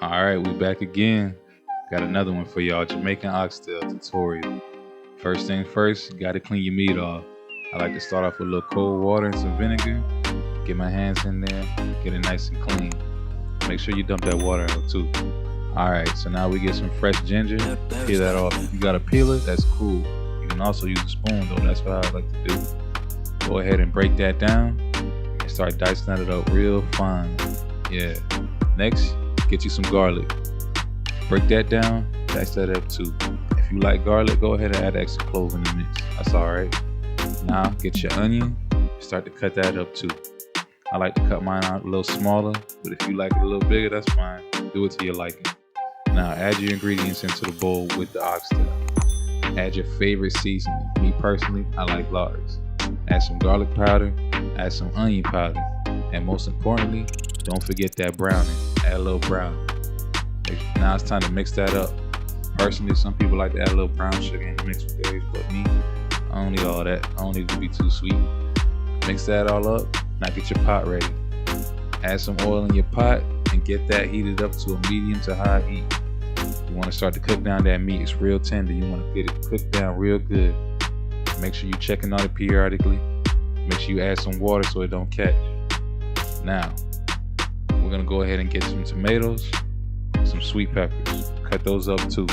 Alright, we back again. Got another one for y'all. Jamaican oxtail tutorial. First thing first, you gotta clean your meat off. I like to start off with a little cold water and some vinegar. Get my hands in there, get it nice and clean. Make sure you dump that water out too. Alright, so now we get some fresh ginger. Peel that off. If you gotta peel it, that's cool. You can also use a spoon though, that's what I like to do. Go ahead and break that down and start dicing it up real fine. Yeah. Next, get you some garlic. Break that down, dice that up too. If you like garlic, go ahead and add extra clove in the mix. That's alright. Now get your onion, start to cut that up too. I like to cut mine out a little smaller, but if you like it a little bigger, that's fine. Do it to your liking. Now add your ingredients into the bowl with the oxtail. Add your favorite seasoning. Me personally, I like Lars. Add some garlic powder, add some onion powder, and most importantly, don't forget that browning. Add a little browning. Now it's time to mix that up. Personally, some people like to add a little brown sugar in the mix with theirs, but me, I don't need all that. I don't need it to be too sweet. Mix that all up. Now get your pot ready. Add some oil in your pot and get that heated up to a medium to high heat. You want to start to cook down that meat. It's real tender. You want to get it cooked down real good. Make sure you're checking on it periodically. Make sure you add some water so it don't catch. Now, we're going to go ahead and get some tomatoes, some sweet peppers. Cut those up too.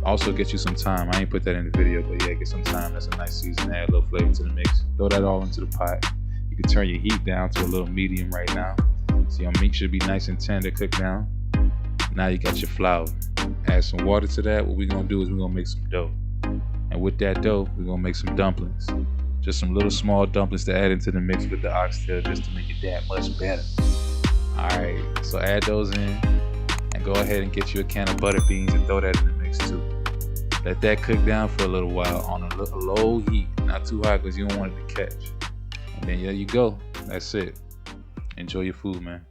Also get you some thyme. I ain't put that in the video, but yeah, get some thyme. That's a nice season. Add a little flavor to the mix. Throw that all into the pot. You can turn your heat down to a little medium right now. So your meat should be nice and tender, cooked down. Now you got your flour. Add some water to that. What we're going to do is we're going to make some dough. And with that dough, we're going to make some dumplings. Just some little small dumplings to add into the mix with the oxtail just to make it that much better. Alright, so add those in. And go ahead and get you a can of butter beans and throw that in the mix too. Let that cook down for a little while on a low heat, not too hot because you don't want it to catch. And then there you go. That's it. Enjoy your food, man.